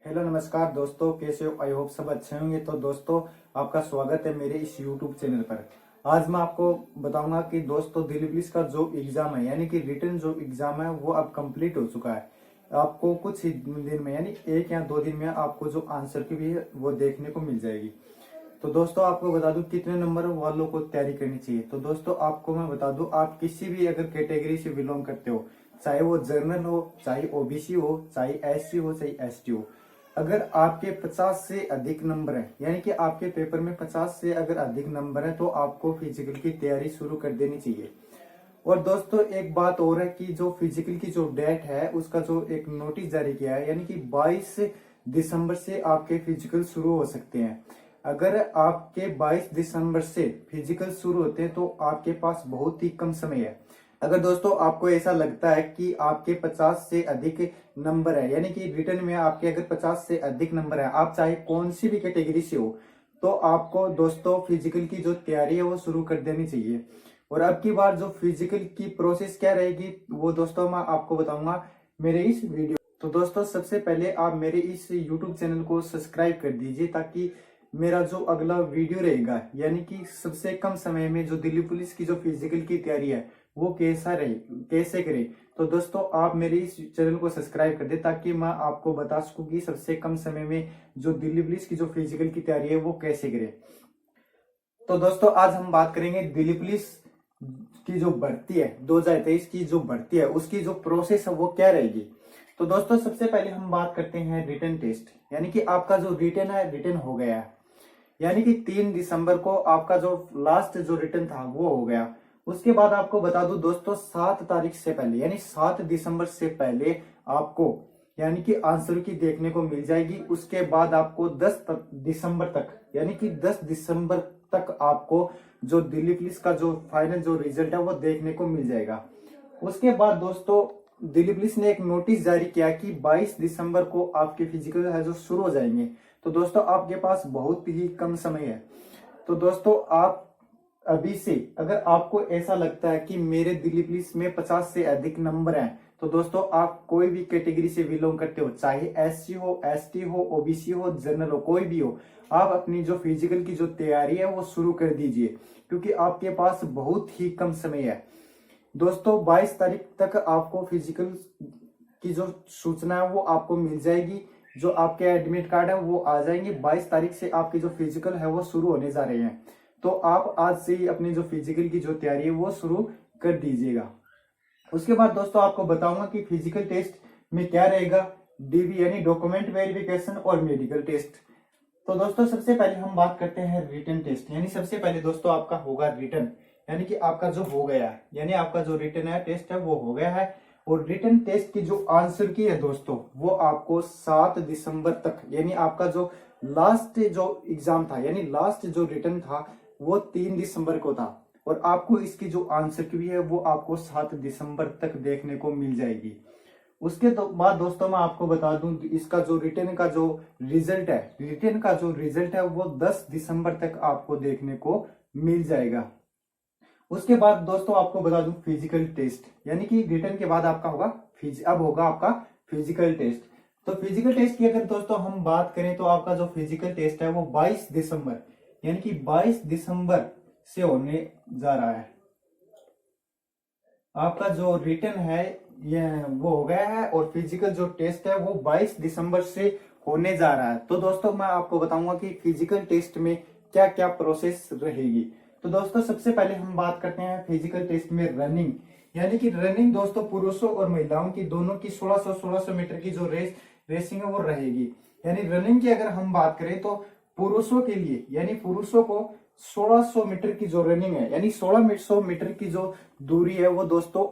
Hello नमस्कार दोस्तों, कैसे हो? आई होप सब अच्छे होंगे। तो दोस्तों, आपका स्वागत है मेरे इस यूट्यूब चैनल पर। आज मैं आपको बताऊंगा कि दोस्तों दिल्ली पुलिस का जो एग्जाम है यानी कि रिटन जो एग्जाम है वो अब कंप्लीट हो चुका है। आपको कुछ ही दिन में यानी 1 या 2 दिन में आपको जो आंसर की भी है वो देखने को मिल जाएगी। तो दोस्तों, आपको बता दूं कितने नंबर वालों को तैयारी करनी चाहिए। तो दोस्तों, आपको मैं बता दूं, आप किसी भी अगर कैटेगरी से बिलोंग करते हो, चाहे वो जनरल हो, चाहे ओबीसी हो, चाहे एससी हो, चाहे एसटी हो, अगर आपके 50 से अधिक नंबर है यानी कि आपके पेपर में 50 से अगर अधिक नंबर है तो आपको फिजिकल की तैयारी शुरू कर देनी चाहिए। और दोस्तों, एक बात और है कि जो फिजिकल की जो डेट है उसका जो एक नोटिस जारी किया है यानी कि 22 दिसंबर से आपके फिजिकल शुरू हो सकते हैं। अगर आपके 22 दिसंबर से फिजिकल शुरू होते हैं तो आपके पास बहुत ही कम समय है। अगर दोस्तों आपको ऐसा लगता है कि आपके 50 से अधिक नंबर है यानी कि रिटर्न में आपके अगर 50 से अधिक नंबर है, आप चाहे कौन सी भी कैटेगरी से हो, तो आपको दोस्तों फिजिकल की जो तैयारी है वो शुरू कर देनी चाहिए। और अब की बार जो फिजिकल की प्रोसेस क्या रहेगी वो दोस्तों मैं आपको बताऊंगा मेरे इस वीडियो। तो दोस्तों, सबसे पहले आप मेरे इस यूट्यूब चैनल को सब्सक्राइब कर दीजिए ताकि मेरा जो अगला वीडियो रहेगा यानी कि सबसे कम समय में जो दिल्ली पुलिस की जो फिजिकल की तैयारी है वो कैसा रहे, कैसे करे। तो दोस्तों, आप मेरे इस चैनल को सब्सक्राइब कर दे ताकि मैं आपको बता सकूं कि सबसे कम समय में जो दिल्ली पुलिस की जो फिजिकल की तैयारी है वो कैसे करे। तो दोस्तों, आज हम बात करेंगे दिल्ली पुलिस की जो भर्ती है 2023 की जो भर्ती है उसकी जो प्रोसेस है वो क्या रहेगी। तो दोस्तों, सबसे पहले हम बात करते हैं रिटन टेस्ट यानी कि आपका जो रिटन है रिटन हो गया है यानी कि 3 दिसंबर को आपका जो लास्ट जो रिटन था वो हो गया। उसके बाद आपको बता दूं दोस्तों, 7 तारीख से पहले यानी 7 दिसंबर से पहले आपको यानी कि आंसर की देखने को मिल जाएगी। उसके बाद आपको 10 दिसंबर तक यानी कि 10 दिसंबर तक आपको जो दिल्ली पुलिस का जो फाइनल जो रिजल्ट है वो देखने को मिल जाएगा। उसके बाद दोस्तों, दिल्ली पुलिस ने एक नोटिस जारी किया कि 22 दिसंबर को आपके फिजिकल है जो शुरू हो जाएंगे। तो दोस्तों, आपके पास बहुत ही कम समय है। तो दोस्तों, आप अभी से अगर आपको ऐसा लगता है कि मेरे दिल्ली पुलिस में 50 से अधिक नंबर हैं, तो दोस्तों आप कोई भी कैटेगरी से बिलोंग करते हो, चाहे एससी हो, एसटी हो, ओबीसी हो, जनरल हो, कोई भी हो, आप अपनी जो फिजिकल की जो तैयारी है वो शुरू कर दीजिए क्योंकि आपके पास बहुत ही कम समय है। दोस्तों, 22 तारीख तक आपको फिजिकल की जो सूचना है वो आपको मिल जाएगी। जो आपके एडमिट कार्ड है वो आ जाएंगे। 22 तारीख से आपकी जो फिजिकल है वो शुरू होने जा रहे हैं। तो आप आज से ही अपनी जो फिजिकल की जो तैयारी है वो शुरू कर दीजिएगा। उसके बाद दोस्तों, आपको बताऊंगा कि फिजिकल टेस्ट में क्या रहेगा, डीवी यानी डॉक्यूमेंट वेरिफिकेशन और मेडिकल टेस्ट। तो दोस्तों, सबसे पहले हम बात करते हैं रिटन टेस्ट यानी सबसे पहले दोस्तों आपका होगा रिटन यानी कि आपका जो हो गया है यानी आपका जो रिटन है टेस्ट है वो हो गया है। और रिटन टेस्ट की जो आंसर की है दोस्तों वो आपको 7 दिसंबर तक यानी आपका जो लास्ट जो एग्जाम था यानी लास्ट जो रिटन था वो 3 दिसंबर को था। और आपको इसकी जो आंसर की भी है वो आपको 7 दिसंबर तक देखने को मिल जाएगी। उसके बाद दोस्तों मैं आपको बता दूं, इसका जो रिटर्न का जो रिजल्ट है रिटर्न का जो रिजल्ट है वो 10 दिसंबर तक आपको देखने को मिल जाएगा। उसके बाद दोस्तों आपको बता दूं फिजिकल टेस्ट यानी कि रिटर्न के बाद आपका होगा अब होगा आपका फिजिकल टेस्ट। तो फिजिकल टेस्ट की अगर दोस्तों हम बात करें तो आपका जो फिजिकल टेस्ट है वो 22 दिसंबर यानी कि 22 दिसंबर से होने जा रहा है। आपका जो रिटन है ये वो हो गया है और फिजिकल जो टेस्ट है वो 22 दिसंबर से होने जा रहा है। तो दोस्तों, मैं आपको बताऊंगा कि फिजिकल टेस्ट में क्या क्या प्रोसेस रहेगी। तो दोस्तों, सबसे पहले हम बात करते हैं फिजिकल टेस्ट में रनिंग यानी कि रनिंग दोस्तों पुरुषों और महिलाओं की दोनों की 1600 मीटर की जो रेसिंग है वो रहेगी। यानी रनिंग की अगर हम बात करें तो पुरुषों के लिए यानी पुरुषों को 1600 मीटर की जो रनिंग है यानी 1600 मीटर की जो दूरी है वो दोस्तों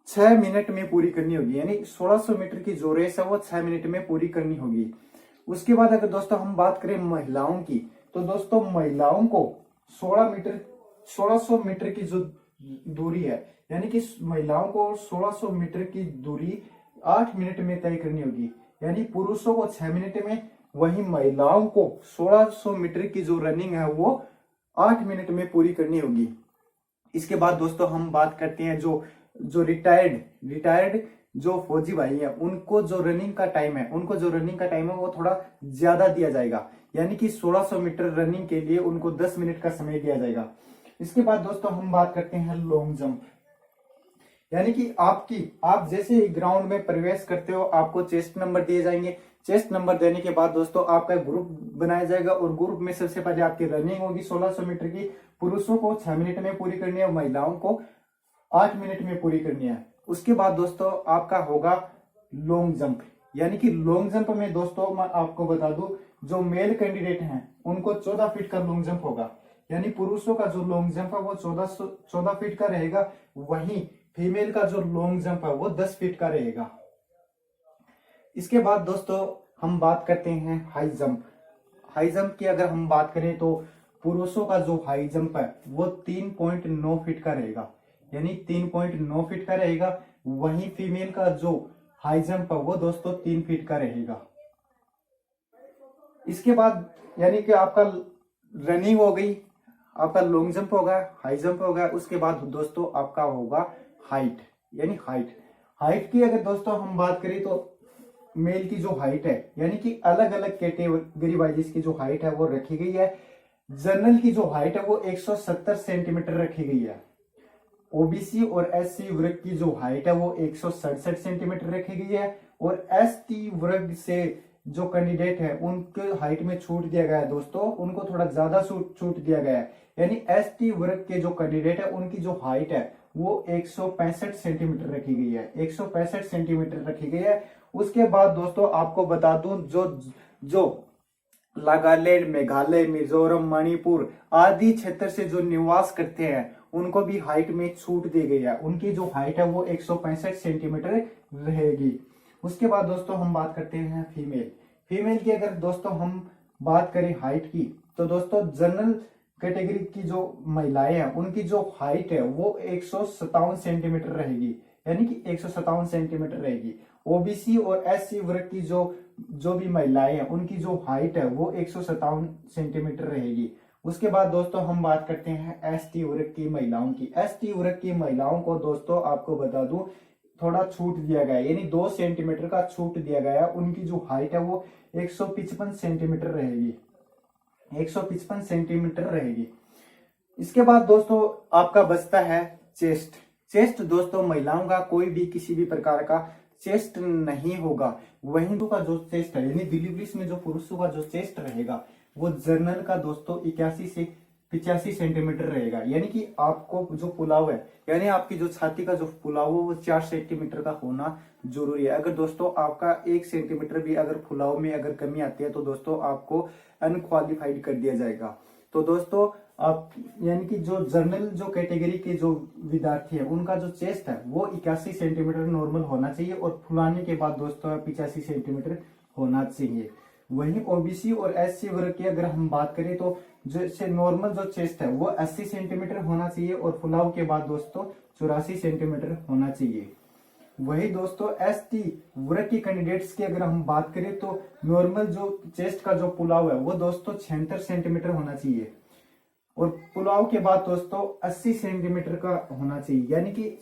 6 मिनट में पूरी करनी होगी। यानी 1600 मीटर की जो रेस है वो 6 मिनट में पूरी करनी होगी। उसके बाद अगर दोस्तों हम बात करें महिलाओं की तो दोस्तों महिलाओं को 1600 मीटर की जो दूरी है यानी कि महिलाओं को 1600 मीटर की दूरी 8 मिनट में तय करनी होगी। यानी पुरुषों को 6 मिनट में, वहीं महिलाओं को 1600 मीटर की जो रनिंग है वो 8 मिनट में पूरी करनी होगी। इसके बाद दोस्तों हम बात करते हैं जो जो रिटायर्ड जो फौजी भाई है उनको जो रनिंग का टाइम है वो थोड़ा ज्यादा दिया जाएगा, यानी कि 1600 मीटर रनिंग के लिए उनको 10 मिनट का समय दिया जाएगा। इसके बाद दोस्तों हम बात करते हैं लॉन्ग जंप, यानी कि आप जैसे ही ग्राउंड में प्रवेश करते हो आपको चेस्ट नंबर दिए जाएंगे। चेस्ट नंबर देने के बाद दोस्तों आपका ग्रुप बनाया जाएगा और ग्रुप में सबसे पहले आपकी रनिंग होगी 1600 मीटर की। पुरुषों को 6 मिनट में पूरी करनी है और महिलाओं को 8 मिनट में पूरी करनी है। उसके बाद दोस्तों आपका होगा लॉन्ग जंप, यानी कि लॉन्ग जंप में दोस्तों मैं आपको बता दूं, जो मेल कैंडिडेट हैं उनको 14 फीट का लॉन्ग जंप होगा, यानी पुरुषों का जो लॉन्ग जंप है वो 14 फीट का रहेगा, वहीं फीमेल का जो लॉन्ग जंप है वो 10 फीट का रहेगा। इसके बाद दोस्तों हम बात करते हैं हाई जंप। हाई जंप की अगर हम बात करें तो पुरुषों का जो हाई जंप है वो 3.9 फीट का रहेगा, यानी 3.9 फीट का रहेगा, वहीं फीमेल का जो हाई जंप है वो दोस्तों 3 फीट का रहेगा। इसके बाद यानी कि आपका रनिंग हो गई, आपका लॉन्ग जंप होगा, हाई जंप होगा। उसके बाद दोस्तों आपका होगा हाइट, यानी हाइट की अगर दोस्तों हम बात करें तो मेल की जो हाइट है, यानी कि अलग अलग कैटेगरी वाइज की जो हाइट है वो रखी गई है। जनरल की जो हाइट है वो 170 सेंटीमीटर रखी गई है। ओबीसी और एससी वर्ग की जो हाइट है वो 167 सेंटीमीटर रखी गई है, और एसटी वर्ग से जो कैंडिडेट है उनके हाइट में छूट दिया गया है दोस्तों, उनको थोड़ा ज्यादा छूट दिया गया है, यानी एसटी वर्ग के जो कैंडिडेट है उनकी जो हाइट है वो 165 सेंटीमीटर रखी गई है, 165 सेंटीमीटर रखी गई है। उसके बाद दोस्तों आपको बता दूं, जो नागालैंड, मेघालय, मिजोरम, मणिपुर आदि क्षेत्र से जो निवास करते हैं उनको भी हाइट में छूट दी गई है, उनकी जो हाइट है वो 165 सेंटीमीटर रहेगी। उसके बाद दोस्तों हम बात करते हैं फीमेल की अगर दोस्तों हम बात करें हाइट की तो दोस्तों जनरल कैटेगरी की जो महिलाएं हैं उनकी जो हाइट है वो 157 सेंटीमीटर रहेगी, यानी कि 157 सेंटीमीटर रहेगी। ओबीसी और एससी वर्ग की जो भी महिलाएं हैं उनकी जो हाइट है वो 157 सेंटीमीटर रहेगी। उसके बाद दोस्तों हम बात करते हैं एसटी वर्ग की महिलाओं की। एसटी वर्ग की महिलाओं को दोस्तों आपको बता दूं थोड़ा छूट दिया गया है, यानी 2 सेंटीमीटर का छूट दिया गया है। उनकी जो हाइट है वो 155 सेंटीमीटर रहेगी, 155 सेंटीमीटर रहेगी। इसके बाद दोस्तों आपका बचता है चेस्ट दोस्तों महिलाओं का कोई भी किसी भी प्रकार का चेस्ट नहीं होगा। वहीं का जो चेस्ट है, यानी दिल्ली पुलिस में जो पुरुषों का जो चेस्ट रहेगा वो जनरल का दोस्तों 81 से 85 सेंटीमीटर रहेगा, यानी कि आपको जो पुलाव है, यानी आपकी जो छाती का जो पुलाव है वो 4 सेंटीमीटर का होना जरूरी है। अगर दोस्तों आपका 1 सेंटीमीटर भी अगर पुलाव में अगर कमी आती है तो दोस्तों आपको अनक्वालिफाइड कर दिया जाएगा। तो दोस्तों आप यानी कि जो जनरल जो कैटेगरी के जो विद्यार्थी है उनका जो चेस्ट है वो 81 सेंटीमीटर नॉर्मल होना चाहिए, और फुलाने के बाद दोस्तों 85 सेंटीमीटर होना चाहिए। वहीं ओबीसी और एससी वर्ग की अगर हम बात करें तो जैसे नॉर्मल जो चेस्ट है वो 80 सेंटीमीटर होना चाहिए, और फुलाव के बाद दोस्तों 84 सेंटीमीटर होना चाहिए। वही दोस्तों एसटी वर्ग की कैंडिडेट्स की अगर हम बात करें तो नॉर्मल जो चेस्ट का जो पुलाव है वो दोस्तों 76 सेंटीमीटर होना चाहिए, और पुलाव के बाद दोस्तों 80 सेंटीमीटर का होना चाहिए, यानी कि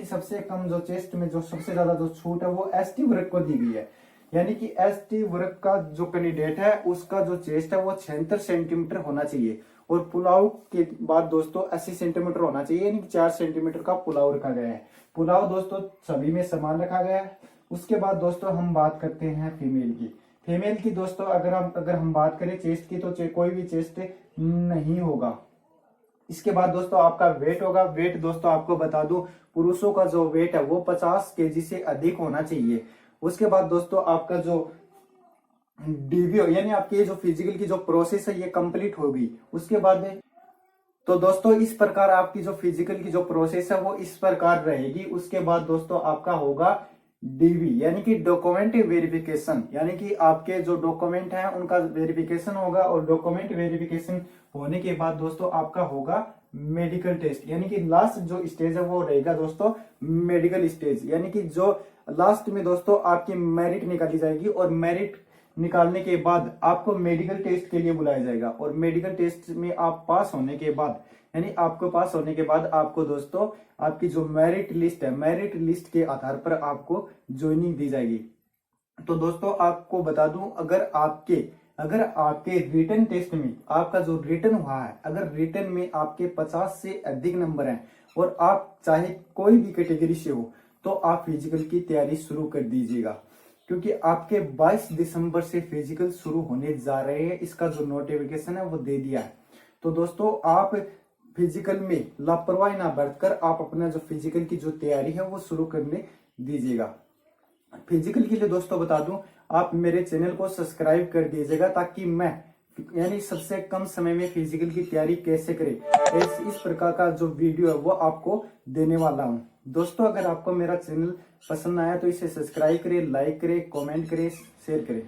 सबसे कम जो चेस्ट में जो सबसे ज्यादा जो छूट है वो एसटी वर्ग को दी गई है, यानी कि एसटी वर्ग का जो कैंडिडेट है उसका जो चेस्ट है वो 76 सेंटीमीटर होना चाहिए, और पुलाव के बाद दोस्तों 80 सेंटीमीटर होना चाहिए, यानी कि 4 सेंटीमीटर का पुलाव रखा गया है। पुलाव दोस्तों सभी में समान रखा गया है। उसके बाद दोस्तों हम बात करते हैं फीमेल की दोस्तों अगर हम बात करें चेस्ट की तो कोई भी चेस्ट नहीं होगा। इसके बाद दोस्तों आपका वेट होगा। वेट दोस्तों आपको बता दूं पुरुषों का जो वेट है वो 50 केजी से अधिक होना चाहिए। उसके बाद दोस्तों आपका जो डीवीओ यानी आपकी जो फिजिकल की जो प्रोसेस है ये कंप्लीट होगी। उसके बाद तो दोस्तों इस प्रकार आपकी जो फिजिकल की जो प्रोसेस है वो इस प्रकार रहेगी। उसके बाद दोस्तों आपका होगा डीवी यानी कि डॉक्यूमेंट वेरिफिकेशन, यानी कि आपके जो डॉक्यूमेंट हैं उनका वेरिफिकेशन होगा, और डॉक्यूमेंट वेरिफिकेशन होने के बाद दोस्तों आपका होगा मेडिकल टेस्ट, यानी कि लास्ट जो स्टेज है वो रहेगा दोस्तों मेडिकल स्टेज, यानी कि जो लास्ट में दोस्तों आपकी मेरिट निकाली जाएगी, और मेरिट निकालने के बाद आपको मेडिकल टेस्ट के लिए बुलाया जाएगा, और मेडिकल टेस्ट में आप पास होने के बाद यानी आपको पास होने के बाद आपको दोस्तों आपकी जो मेरिट लिस्ट है, मेरिट लिस्ट के आधार पर आपको ज्वाइनिंग दी जाएगी। तो दोस्तों आपको बता दूं, अगर आपके रिटन टेस्ट में आपका जो रिटन हुआ है, अगर रिटन में आपके 50 से अधिक नंबर हैं और आप चाहे कोई भी कैटेगरी से हो, तो आप फिजिकल की तैयारी शुरू कर दीजिएगा, क्योंकि आपके 22 दिसंबर से फिजिकल शुरू होने जा रहे हैं। इसका जो नोटिफिकेशन है वो दे दिया है। तो दोस्तों आप फिजिकल में लापरवाही ना बरतकर आप अपना जो फिजिकल की जो तैयारी है वो शुरू करने दीजिएगा। फिजिकल के लिए दोस्तों बता दूं, आप मेरे चैनल को सब्सक्राइब कर दीजिएगा, ताकि मैं यानी सबसे कम समय में फिजिकल की तैयारी कैसे करें इस प्रकार का जो वीडियो है वो आपको देने वाला हूं। दोस्तों अगर आपको मेरा चैनल पसंद आया तो इसे सब्सक्राइब करें, लाइक करें, कमेंट करें, शेयर करें।